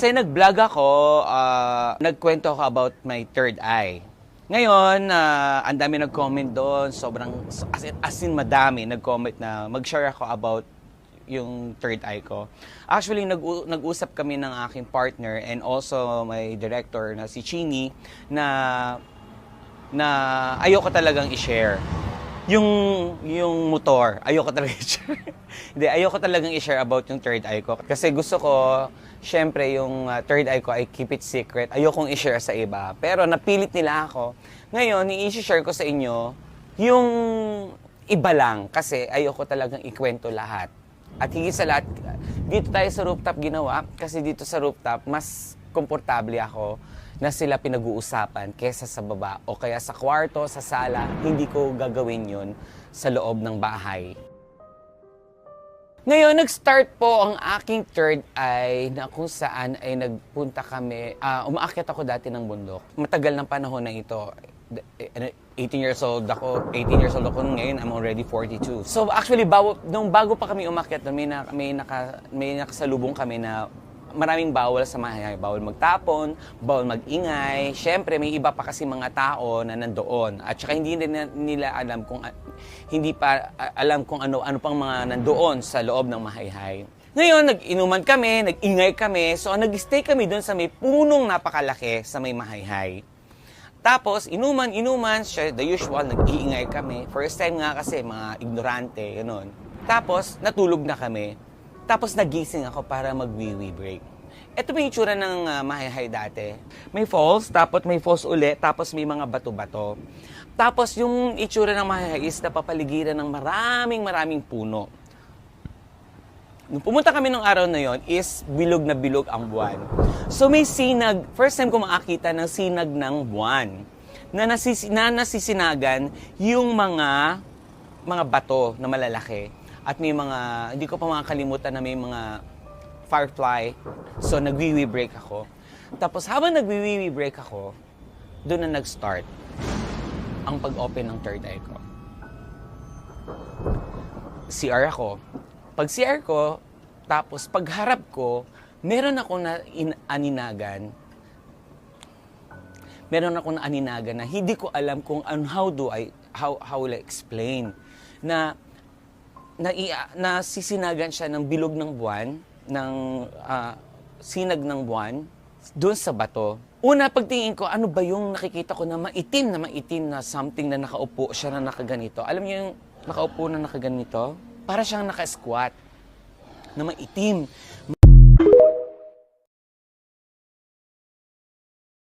Kasi nag-vlog ako, nagkwento ako about my third eye. Ngayon, ang dami nag-comment doon, sobrang, as in madami nag-comment na mag-share ako about yung third eye ko. Actually, nag-usap kami ng aking partner and also my director na si Chini na ayoko talagang i-share. Yung motor, ayoko talaga i-share. Hindi, ayoko talagang i-share about yung third eye ko. Kasi gusto ko, syempre, yung third eye ko ay keep it secret. Ayokong i-share sa iba. Pero napilit nila ako. Ngayon, i-share ko sa inyo yung iba lang. Kasi ayoko talagang ikwento lahat. At higit sa lahat, dito tayo sa rooftop ginawa. Kasi dito sa rooftop, mas komportable ako na sila pinag-uusapan kesa sa baba o kaya sa kwarto, sa sala. Hindi ko gagawin yun sa loob ng bahay. Ngayon, nag-start po ang aking third eye na kung saan ay nagpunta kami. Umaakyat ako dati ng bundok. Matagal ng panahon na ito. 18 years old ako ngayon, I'm already 42. So actually, nung bago pa kami umakyat, may nakasalubong kami na maraming bawal sa bahay. Bawal magtapon, bawal magingay. Siyempre, may iba pa kasi mga tao na nandoon. At saka hindi nila alam kung ano pang mga nandoon sa loob ng mahayhay. Ngayon, nag-inuman kami, nag-ingay kami. So, nag-stay kami doon sa may punong napakalaki sa may mahayhay. Tapos, inuman, the usual, nag-iingay kami. First time nga kasi, mga ignorante, gano'n. Tapos, natulog na kami. Tapos nagising ako para mag-wee-wee break. Ito yung itsura ng mahayhay dati. May falls, tapos may falls uli, tapos may mga bato-bato. Tapos yung itsura ng mahayhay is napapaligiran ng maraming puno. Nung pumunta kami nung araw na yon is bilog na bilog ang buwan. So may sinag, first time ko makakita ng sinag ng buwan na nasisinagan yung mga bato na malalaki. At may mga, hindi ko pa makakalimutan na may mga firefly. So, nag-wee-wee break ako. Tapos, habang nag-wee-wee break ako, doon na nag-start ang pag-open ng third eye ko. CR ako. Pag CR ko, tapos pagharap ko, meron akong aninagan. Meron akong aninagan na hindi ko alam kung how will I explain. Nasisinagan siya ng bilog ng buwan, ng sinag ng buwan, doon sa bato. Una, pagtingin ko, ano ba yung nakikita ko na maitim na something na nakaupo siya na nakaganito. Alam niyo yung nakaupo na nakaganito? Para siyang naka-squat na maitim.